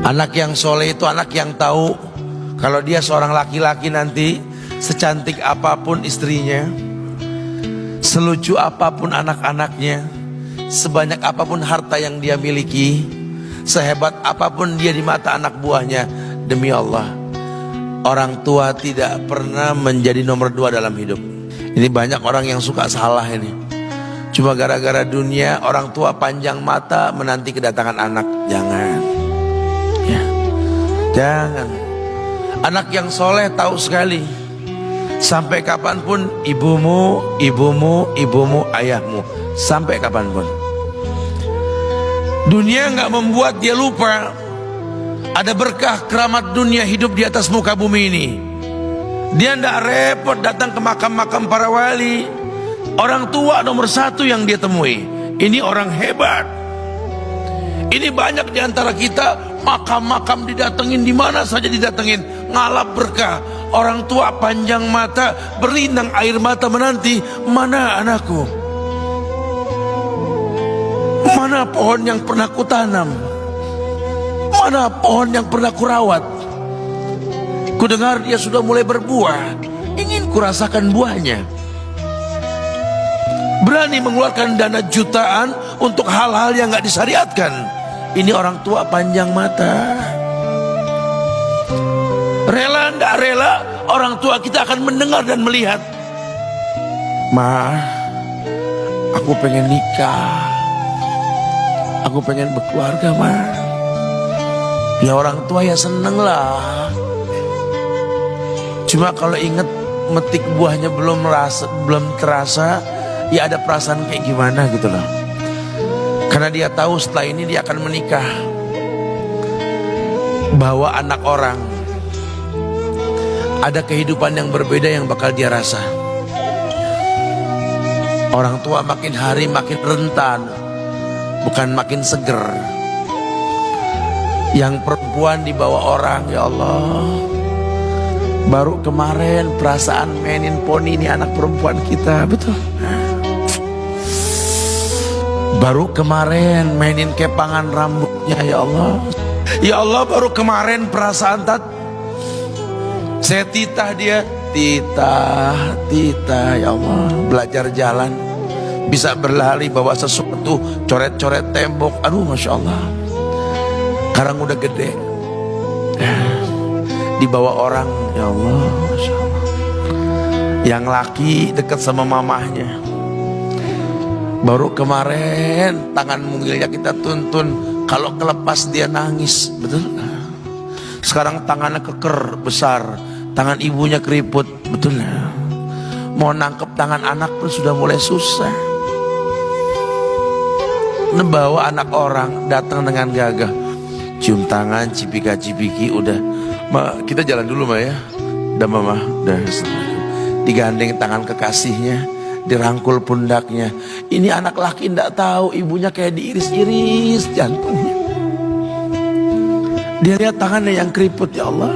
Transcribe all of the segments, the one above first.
Anak yang soleh itu anak yang tahu kalau dia seorang laki-laki nanti, secantik apapun istrinya, selucu apapun anak-anaknya, sebanyak apapun harta yang dia miliki, sehebat apapun dia di mata anak buahnya, demi Allah, orang tua tidak pernah menjadi nomor 2 dalam hidup. Ini banyak orang yang suka salah ini. Cuma gara-gara dunia, orang tua panjang mata menanti kedatangan anak. Jangan ya. Jangan. Anak yang soleh tahu sekali, sampai kapanpun ibumu, ayahmu. Sampai kapanpun. Dunia nggak membuat dia lupa ada berkah keramat dunia hidup di atas muka bumi ini. Dia nggak repot datang ke makam-makam para wali. Orang tua nomor 1 yang dia temui. Ini orang hebat. Ini banyak di antara kita, makam-makam didatengin, di mana saja didatengin, ngalap berkah. Orang tua panjang mata, berlinang air mata menanti, mana anakku? Mana pohon yang pernah kutanam? Mana pohon yang pernah kurawat? Kudengar dia sudah mulai berbuah, ingin kurasakan buahnya. Berani mengeluarkan dana jutaan untuk hal-hal yang gak disyariatkan. Ini orang tua panjang mata. Rela gak rela, orang tua kita akan mendengar dan melihat. Ma, aku pengen nikah, aku pengen berkeluarga, Ma. Ya orang tua ya seneng lah. Cuma kalau inget metik buahnya belum terasa, ya ada perasaan kayak gimana gitu loh. Karena dia tahu setelah ini dia akan menikah. Bahwa anak orang ada kehidupan yang berbeda yang bakal dia rasa. Orang tua makin hari makin rentan, bukan makin seger. Yang perempuan dibawa orang, ya Allah. Baru kemarin perasaan mainin poni ini anak perempuan kita, betul. Baru kemarin mainin kepangan rambutnya, ya Allah. Ya Allah, baru kemarin perasaan saya titah dia, titah, ya Allah. Belajar jalan, bisa berlari bawa sesuatu, coret-coret tembok, aduh Masya Allah. Sekarang udah gede, dibawa orang, ya Allah, Masya Allah. Yang laki dekat sama mamahnya. Baru kemarin tangan mungilnya kita tuntun, kalau kelepas dia nangis, betul. Sekarang tangannya keker besar, tangan ibunya keriput, betul. Mau nangkep tangan anak pun sudah mulai susah. Membawa anak orang datang dengan gagah, cium tangan, cipika-cipiki, udah. Ma, kita jalan dulu, Ma, ya. Udah, Mama, udah. Digandeng tangan kekasihnya, dirangkul pundaknya. Ini anak laki ndak tahu ibunya kayak diiris-iris jantungnya. Dia lihat tangannya yang keriput, ya Allah.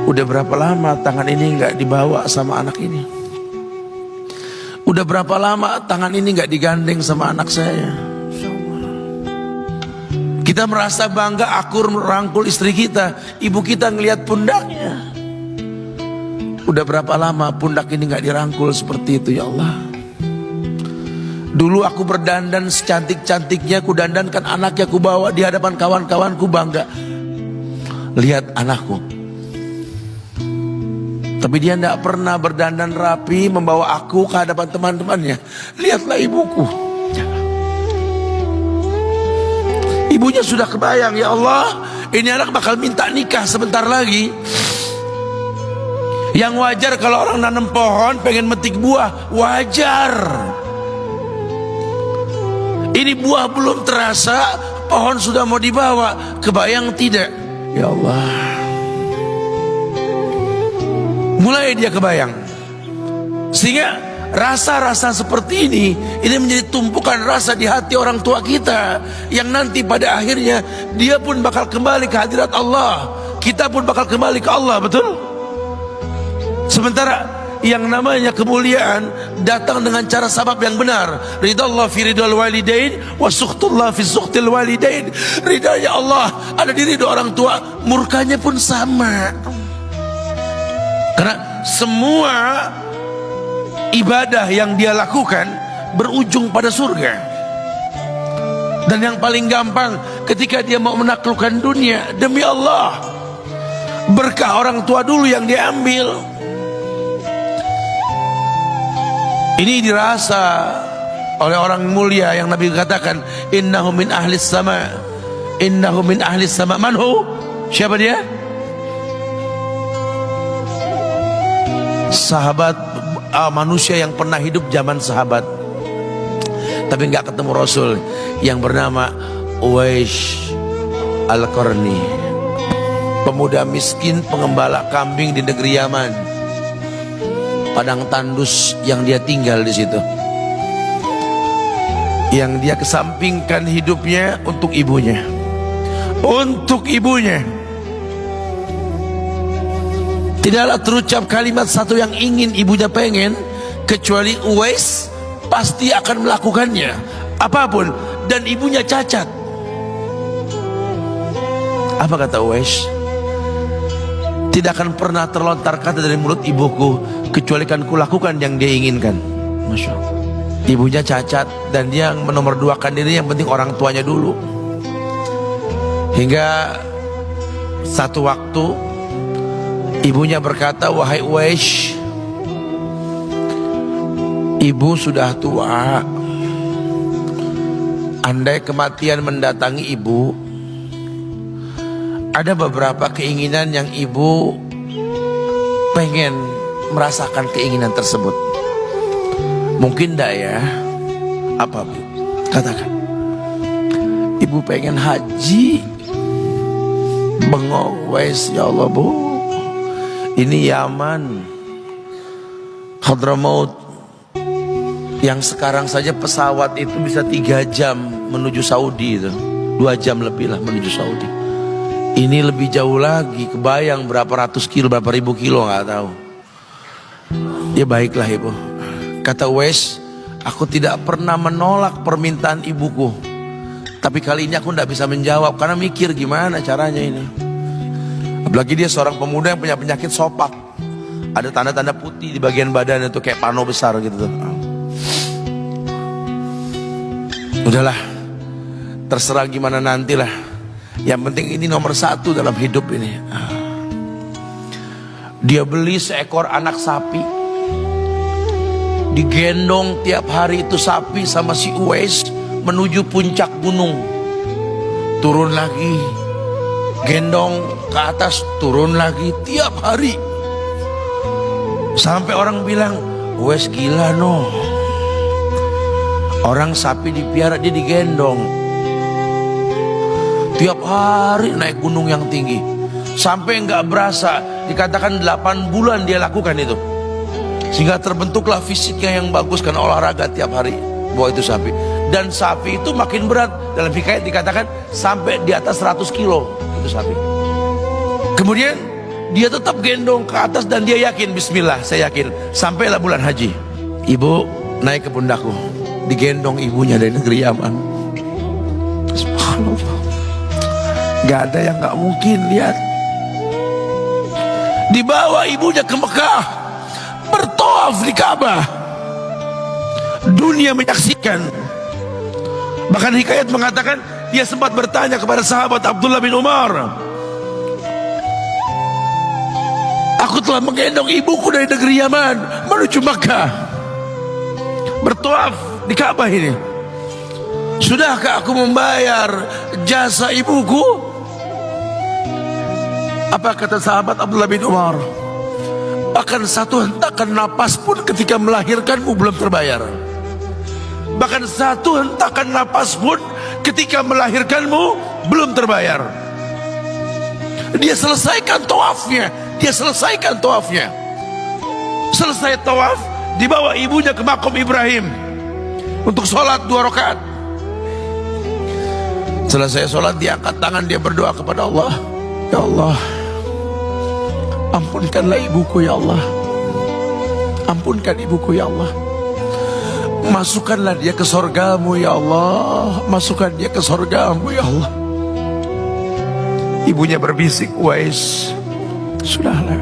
Udah berapa lama tangan ini nggak dibawa sama anak ini? Udah berapa lama tangan ini nggak digandeng sama anak saya? Kita merasa bangga akur merangkul istri kita, ibu kita ngelihat pundaknya. Udah berapa lama pundak ini gak dirangkul seperti itu, ya Allah. Dulu aku berdandan secantik-cantiknya, ku dandankan anaknya, ku bawa di hadapan kawan-kawanku bangga. Lihat anakku. Tapi dia gak pernah berdandan rapi membawa aku ke hadapan teman-temannya. Lihatlah ibuku. Ibunya sudah kebayang, ya Allah, ini anak bakal minta nikah sebentar lagi. Yang wajar kalau orang nanam pohon pengen metik buah, wajar. Ini buah belum terasa, pohon sudah mau dibawa. Kebayang tidak? Ya Allah. Mulai dia kebayang. Sehingga rasa-rasa seperti ini menjadi tumpukan rasa di hati orang tua kita, yang nanti pada akhirnya dia pun bakal kembali ke hadirat Allah, kita pun bakal kembali ke Allah, betul? Sementara yang namanya kemuliaan datang dengan cara sabab yang benar. Ridallah fi ridal walidain wa sukhtullah fi sukhtil walidain. Ridanya Allah ada di ridho orang tua, murkanya pun sama. Karena semua ibadah yang dia lakukan berujung pada surga. Dan yang paling gampang ketika dia mau menaklukkan dunia, demi Allah, berkah orang tua dulu yang dia ambil. Ini dirasa oleh orang mulia yang Nabi katakan, innahu min ahlis sama, innahu min ahlis sama. Manhu? Siapa dia? Sahabat, manusia yang pernah hidup zaman sahabat tapi nggak ketemu Rasul, yang bernama Uwais Al-Qarni, pemuda miskin pengembala kambing di negeri Yaman. Padang tandus yang dia tinggal di situ, yang dia kesampingkan hidupnya untuk ibunya, untuk ibunya. Tidaklah terucap kalimat satu yang ingin ibunya pengen, kecuali Uwais pasti akan melakukannya apapun, dan ibunya cacat. Apa kata Uwais? Tidak akan pernah terlontar kata dari mulut ibuku kecuali kan kulakukan yang dia inginkan. Masya Allah. Ibunya cacat dan dia menomorduakan diri, yang penting orang tuanya dulu. Hingga satu waktu ibunya berkata, wahai Uwais, ibu sudah tua. Andai kematian mendatangi ibu, ada beberapa keinginan yang ibu pengen merasakan keinginan tersebut. Mungkin enggak ya? Apa bu? Katakan. Ibu pengen haji. Bengong, Wais, ya Allah bu, ini Yaman, Hadramaut, yang sekarang saja pesawat itu bisa 3 jam menuju Saudi itu, 2 jam lebih lah menuju Saudi. Ini lebih jauh lagi, kebayang berapa ratus kilo, berapa ribu kilo nggak tahu. Ya baiklah ibu, kata Uwais, aku tidak pernah menolak permintaan ibuku, tapi kali ini aku tidak bisa menjawab karena mikir gimana caranya ini. Apalagi dia seorang pemuda yang punya penyakit sopak, ada tanda-tanda putih di bagian badan itu kayak pano besar gitu. Udahlah, terserah gimana nantilah. Yang penting ini nomor 1 dalam hidup ini. Dia beli seekor anak sapi, digendong tiap hari itu sapi sama si Uwais menuju puncak gunung. Turun lagi, gendong ke atas, turun lagi tiap hari. Sampai orang bilang, Uwais gila no. Orang sapi dipiara, dia digendong tiap hari naik gunung yang tinggi. Sampai nggak berasa, dikatakan 8 bulan dia lakukan itu. Sehingga terbentuklah fisiknya yang bagus karena olahraga tiap hari bawa itu sapi. Dan sapi itu makin berat, dalam hikayat dikatakan sampai di atas 100 kilo itu sapi. Kemudian dia tetap gendong ke atas dan dia yakin, bismillah saya yakin. Sampailah bulan haji, ibu naik ke pundakku, digendong ibunya dari negeri Yaman. Subhanallah, gak ada yang gak mungkin. Lihat, dibawa ibunya ke Mekah, bertawaf di Ka'bah, dunia menyaksikan. Bahkan hikayat mengatakan dia sempat bertanya kepada sahabat Abdullah bin Umar, aku telah menggendong ibuku dari negeri Yaman menuju Mekah, bertawaf di Ka'bah ini. Sudahkah aku membayar jasa ibuku? Apa kata sahabat Abdullah bin Umar? Bahkan satu hentakan napas pun ketika melahirkanmu belum terbayar. Bahkan satu hentakan napas pun ketika melahirkanmu belum terbayar. Dia selesaikan tawafnya, dia selesaikan tawafnya. Selesai tawaf, dibawa ibunya ke makom Ibrahim untuk sholat 2 rakaat. Selesai sholat, dia angkat tangan, dia berdoa kepada Allah, ya Allah, ampunkanlah ibuku ya Allah. ampunkan ibuku ya Allah. Masukkanlah dia ke sorgamu ya Allah. Masukkan dia ke sorgamu ya Allah. Ibunya berbisik, Uwais, sudahlah,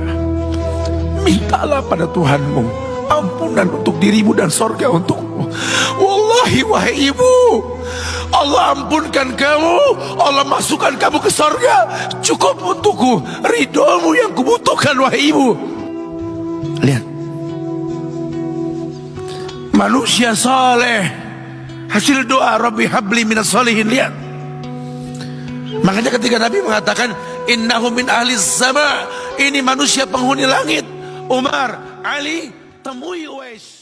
mintalah pada Tuhanmu ampunan untuk dirimu dan sorga untukmu. Wallahi wahai ibu, Allah ampunkan kamu, Allah masukkan kamu ke sorga, cukup untukku, ridhomu yang kubutuhkan wahai ibu. Lihat, manusia saleh, hasil doa Rabbi habli minas solihin. Lihat, makanya ketika Nabi mengatakan innahu min ahli sama, ini manusia penghuni langit, Umar, Ali, temui Uwais.